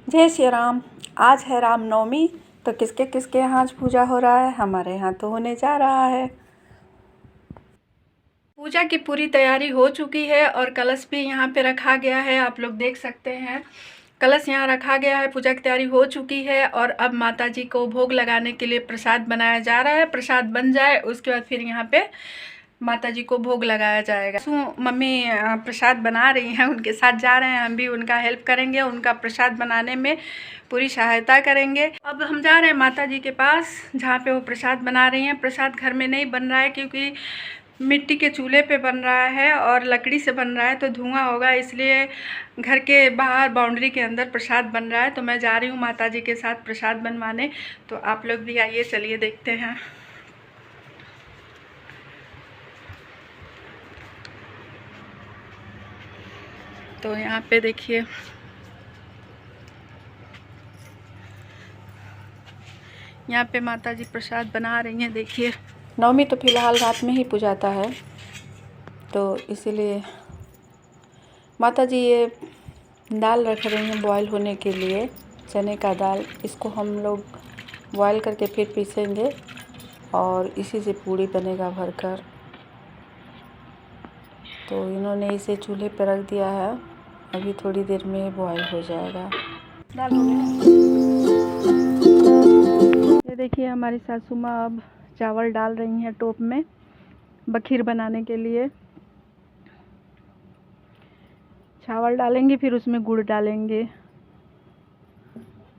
जय श्री राम। आज है रामनवमी, तो किसके किसके यहाँ आज पूजा हो रहा है? हमारे यहाँ तो होने जा रहा है। पूजा की पूरी तैयारी हो चुकी है और कलश भी यहाँ पे रखा गया है, आप लोग देख सकते हैं। कलश यहाँ रखा गया है, पूजा की तैयारी हो चुकी है और अब माता जी को भोग लगाने के लिए प्रसाद बनाया जा रहा है। प्रसाद बन जाए उसके बाद फिर यहाँ पे माता जी को भोग लगाया जाएगा। मम्मी प्रसाद बना रही हैं, उनके साथ जा रहे हैं, हम भी उनका हेल्प करेंगे, उनका प्रसाद बनाने में पूरी सहायता करेंगे। अब हम जा रहे हैं माता जी के पास जहाँ पे वो प्रसाद बना रही हैं। प्रसाद घर में नहीं बन रहा है क्योंकि मिट्टी के चूल्हे पे बन रहा है और लकड़ी से बन रहा है तो धुआं होगा, इसलिए घर के बाहर बाउंड्री के अंदर प्रसाद बन रहा है। तो मैं जा रही हूँ माता जी के साथ प्रसाद बनवाने, तो आप लोग भी आइए, चलिए देखते हैं। तो यहाँ पे देखिए, यहाँ पे माता जी प्रसाद बना रही हैं। देखिए, नवमी तो फिलहाल रात में ही पूजाता है, तो इसीलिए माता जी ये दाल रख रही हैं बॉयल होने के लिए, चने का दाल। इसको हम लोग बॉयल करके फिर पीसेंगे और इसी से पूड़ी बनेगा भरकर। तो इन्होंने इसे चूल्हे पर रख दिया है, अभी थोड़ी देर में बॉयल हो जाएगा। दाल हो गया। ये देखिए, हमारी सासू माँ अब चावल डाल रही हैं टोप में बखीर बनाने के लिए। चावल डालेंगे, फिर उसमें गुड़ डालेंगे।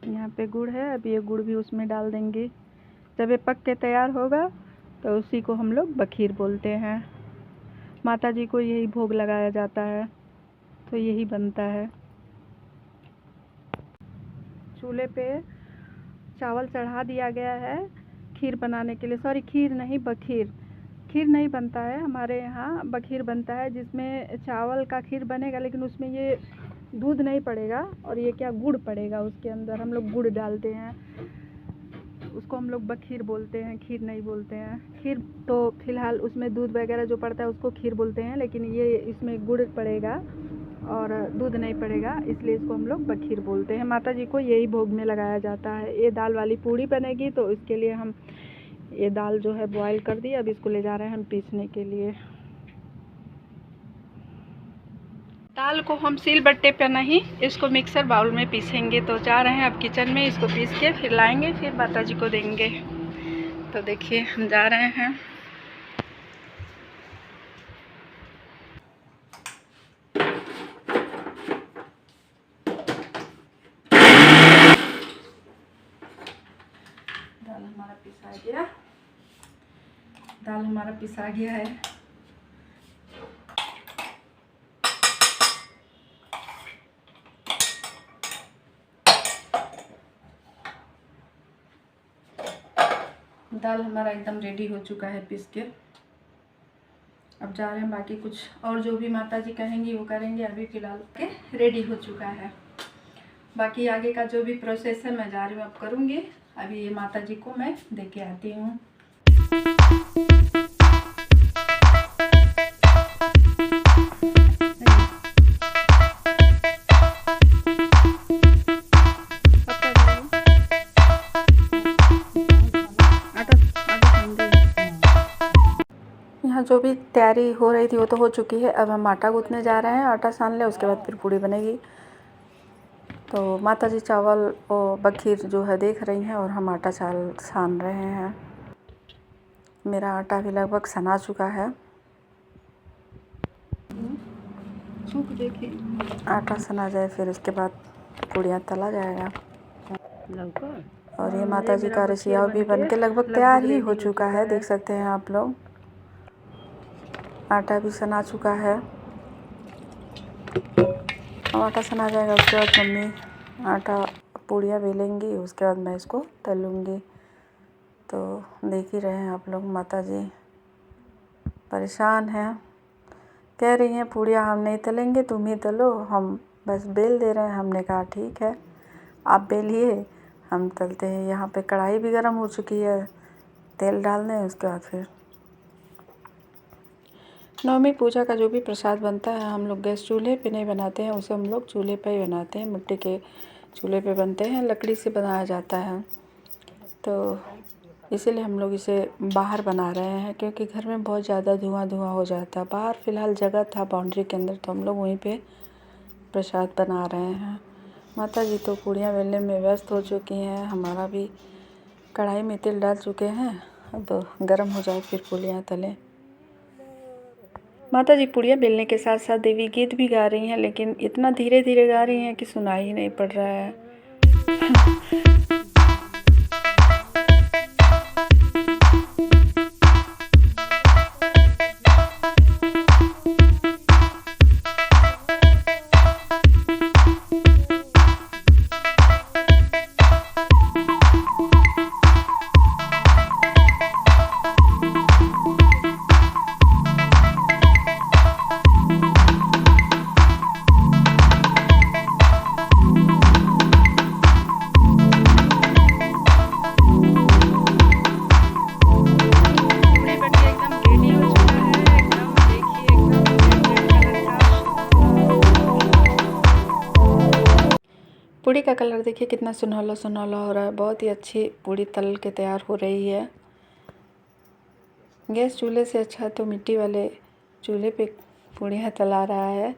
यहाँ पे गुड़ है, अब ये गुड़ भी उसमें डाल देंगे। जब ये पक के तैयार होगा तो उसी को हम लोग बखीर बोलते हैं। माता जी को यही भोग लगाया जाता है, तो यही बनता है। चूल्हे पे चावल चढ़ा दिया गया है खीर बनाने के लिए। सॉरी, खीर नहीं, बखीर। खीर नहीं बनता है हमारे यहाँ, बखीर बनता है, जिसमें चावल का खीर बनेगा लेकिन उसमें ये दूध नहीं पड़ेगा और ये क्या, गुड़ पड़ेगा उसके अंदर। हम लोग गुड़ डालते हैं, उसको हम लोग बखीर बोलते हैं, खीर नहीं बोलते हैं। खीर तो फिलहाल उसमें दूध वगैरह जो पड़ता है उसको खीर बोलते हैं, लेकिन ये इसमें गुड़ पड़ेगा और दूध नहीं पड़ेगा, इसलिए इसको हम लोग बखीर बोलते हैं। माता जी को यही भोग में लगाया जाता है। ये दाल वाली पूड़ी बनेगी, तो इसके लिए हम ये दाल जो है बॉयल कर दी, अब इसको ले जा रहे हैं हम पीसने के लिए। दाल को हम सील बट्टे पे नहीं, इसको मिक्सर बाउल में पीसेंगे। तो जा रहे हैं अब किचन में, इसको पीस के फिर लाएंगे, फिर माता जी को देंगे। तो देखिए, हम जा रहे हैं। दाल हमारा पिसा गया, दाल हमारा पिसा गया है। दाल हमारा एकदम रेडी हो चुका है पीस के। अब जा रहे हैं, बाकी कुछ और जो भी माता जी कहेंगी वो करेंगे। अभी फ़िलहाल के रेडी हो चुका है, बाकी आगे का जो भी प्रोसेस है मैं जा रही हूँ, अब करूँगी। अभी ये माता जी को मैं दे के आती हूँ। यहाँ जो भी तैयारी हो रही थी वो तो हो चुकी है। अब हम आटा गूँथने जा रहे हैं, आटा सान ले, उसके बाद फिर पूड़ी बनेगी। तो माता जी चावल और बखीर जो है देख रही हैं और हम आटा सान रहे हैं। मेरा आटा भी लगभग सना चुका है। आटा सना जाए फिर उसके बाद पूड़ियाँ तला जाएगा। और ये माता जी का रसिया भी बनके लगभग तैयार ही हो चुका है, देख सकते हैं आप लोग। आटा भी सना चुका है। अब आटा सना जाएगा, उसके बाद मम्मी आटा पूड़ियाँ बेलेंगी, उसके बाद मैं इसको तलूँगी। तो देख ही रहे हैं आप लोग, माता जी परेशान हैं, कह रही हैं पूड़ियाँ हम नहीं तलेंगे, तुम ही तलो, हम बस बेल दे रहे हैं। हमने कहा ठीक है, आप बेलिए, हम तलते हैं। यहाँ पे कढ़ाई भी गर्म हो चुकी है, तेल डाल दें, उसके बाद फिर नवमी पूजा का जो भी प्रसाद बनता है हम लोग गैस चूल्हे पे नहीं बनाते हैं, उसे हम लोग चूल्हे पे ही बनाते हैं। मिट्टी के चूल्हे पे बनते हैं, लकड़ी से बनाया जाता है। तो इसीलिए हम लोग इसे बाहर बना रहे हैं, क्योंकि घर में बहुत ज़्यादा धुआं हो जाता है। बाहर फ़िलहाल जगह था बाउंड्री के अंदर, तो हम लोग वहीं पे प्रसाद बना रहे हैं। माता जी तो पूड़ियाँ बेलने में व्यस्त हो चुकी हैं। हमारा भी कढ़ाई में तेल डाल चुके हैं, अब गर्म हो जाए फिर पूड़ियाँ तलें। माता जी पूड़ियाँ बेलने के साथ साथ देवी गीत भी गा रही हैं, लेकिन इतना धीरे धीरे गा रही हैं कि सुनाई ही नहीं पड़ रहा है। पूड़ी का कलर देखिए कितना सुनहला सुनहला हो रहा है। बहुत ही अच्छी पूड़ी तल के तैयार हो रही है। गैस चूल्हे से अच्छा तो मिट्टी वाले चूल्हे पे पूड़ियाँ तला रहा है।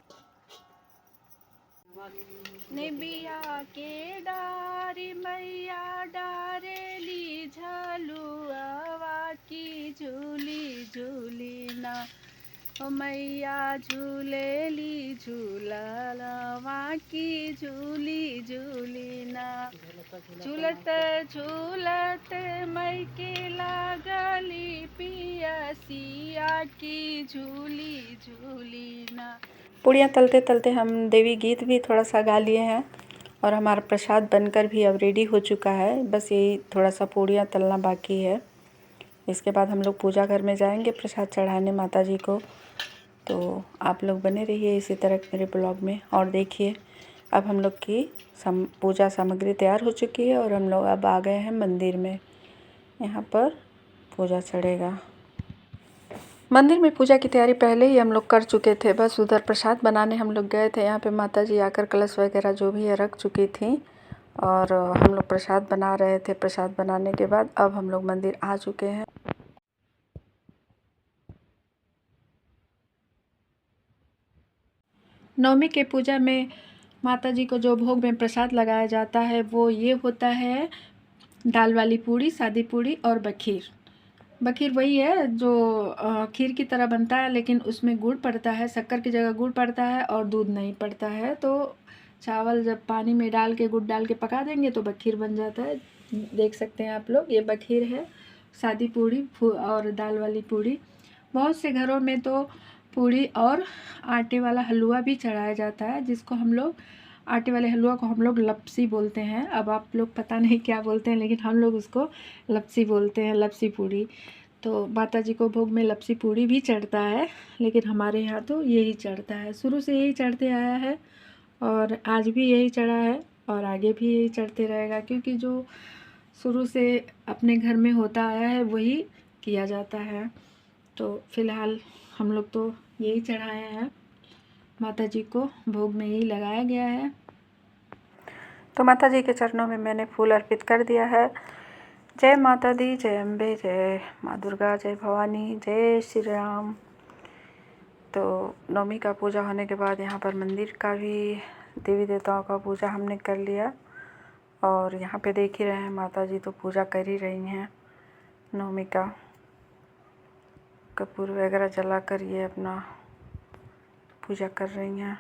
निबिया के डारी मैया डारेली झलुआ की झूली झूली ना, ओ मैया झूलेली झूलवा की झूली झूली ना। झूलत झूलत मई के लागली पियसिया की झूली झूली ना। पूड़ियाँ तलते तलते हम देवी गीत भी थोड़ा सा गा लिए हैं, और हमारा प्रसाद बनकर भी अब रेडी हो चुका है। बस यही थोड़ा सा पूड़ियाँ तलना बाकी है। इसके बाद हम लोग पूजा घर में जाएंगे प्रसाद चढ़ाने माता जी को। तो आप लोग बने रहिए इसी तरह मेरे ब्लॉग में और देखिए। अब हम लोग की पूजा सामग्री तैयार हो चुकी है और हम लोग अब आ गए हैं मंदिर में। यहाँ पर पूजा चढ़ेगा। मंदिर में पूजा की तैयारी पहले ही हम लोग कर चुके थे। बस उधर प्रसाद बनाने हम लोग गए थे। यहाँ पे माता जी आकर कलश वगैरह जो भी है रख चुकी थी, और हम लोग प्रसाद बना रहे थे। प्रसाद बनाने के बाद अब हम लोग मंदिर आ चुके हैं। नवमी के पूजा में माता जी को जो भोग में प्रसाद लगाया जाता है वो ये होता है दाल वाली पूड़ी, सादी पूड़ी और बखीर। बखीर वही है जो खीर की तरह बनता है, लेकिन उसमें गुड़ पड़ता है। शक्कर की जगह गुड़ पड़ता है और दूध नहीं पड़ता है। तो चावल जब पानी में डाल के गुड़ डाल के पका देंगे तो बखीर बन जाता है। देख सकते हैं आप लोग, ये बखीर है, सादी पूड़ी और दाल वाली पूड़ी। बहुत से घरों में तो पूड़ी और आटे वाला हलवा भी चढ़ाया जाता है, जिसको हम लोग आटे वाले हलवा को हम लोग लपसी बोलते हैं। अब आप लोग पता नहीं क्या बोलते हैं, लेकिन हम लोग उसको लपसी बोलते हैं, लपसी पूड़ी। तो माता जी को भोग में लपसी पूड़ी भी चढ़ता है, लेकिन हमारे यहाँ तो यही चढ़ता है। शुरू से यही चढ़ते आया है और आज भी यही चढ़ा है और आगे भी यही चढ़ते रहेगा, क्योंकि जो शुरू से अपने घर में होता आया है वही किया जाता है। तो फिलहाल हम लोग तो यही चढ़ाए हैं। माता जी को भोग में यही लगाया गया है। तो माता जी के चरणों में मैंने फूल अर्पित कर दिया है। जय माता दी, जय अम्बे, जय माँ दुर्गा, जय भवानी, जय श्री राम। तो नवमी का पूजा होने के बाद यहाँ पर मंदिर का भी देवी देवताओं का पूजा हमने कर लिया, और यहाँ पे देख ही रहे हैं माता जी तो पूजा कर ही रही हैं नवमी का। कपूर वगैरह जलाकर ये अपना पूजा कर रही हैं।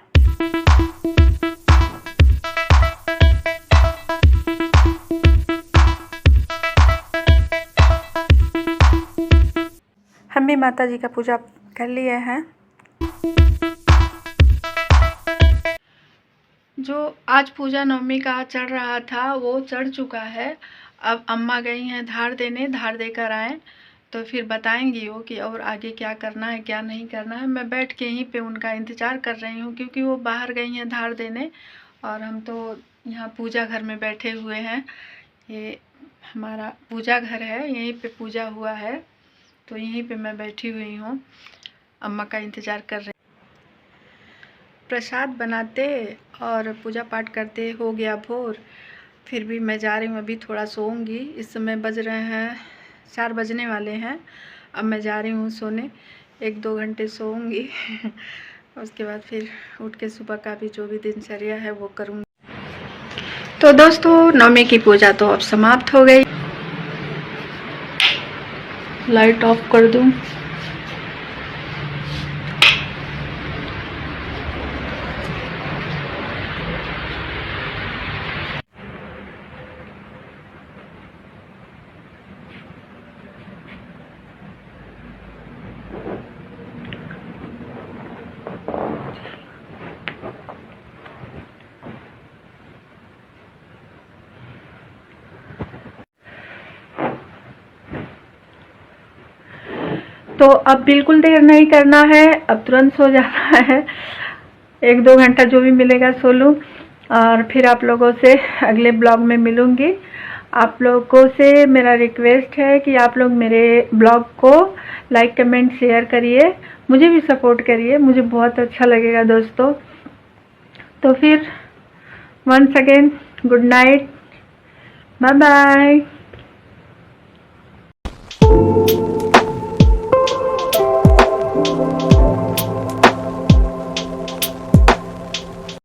हम भी माता जी का पूजा कर लिए हैं। जो आज पूजा नवमी का चढ़ रहा था वो चढ़ चुका है। अब अम्मा गई हैं धार देने, धार देकर आए तो फिर बताएंगी वो कि और आगे क्या करना है क्या नहीं करना है। मैं बैठ के यहीं पे उनका इंतज़ार कर रही हूँ, क्योंकि वो बाहर गई हैं धार देने और हम तो यहाँ पूजा घर में बैठे हुए हैं। ये हमारा पूजा घर है, यहीं पे पूजा हुआ है, तो यहीं पे मैं बैठी हुई हूँ, अम्मा का इंतज़ार कर रही। प्रसाद बनाते और पूजा पाठ करते हो गया भोर। फिर भी मैं जा रही हूँ, अभी थोड़ा सोऊंगी। इस समय बज रहे हैं 4 बजने वाले हैं। अब मैं जा रही हूँ सोने, 1-2 घंटे सोऊंगी उसके बाद फिर उठ के सुबह का भी जो भी दिनचर्या है वो करूँगी। तो दोस्तों, नवमी की पूजा तो अब समाप्त हो गई। लाइट ऑफ कर दूँ। तो अब बिल्कुल देर नहीं करना है, अब तुरंत सो जाना है। 1-2 घंटा जो भी मिलेगा सो लूँ और फिर आप लोगों से अगले ब्लॉग में मिलूँगी। आप लोगों से मेरा रिक्वेस्ट है कि आप लोग मेरे ब्लॉग को लाइक, कमेंट, शेयर करिए, मुझे भी सपोर्ट करिए, मुझे बहुत अच्छा लगेगा दोस्तों। तो फिर once again good night, bye bye.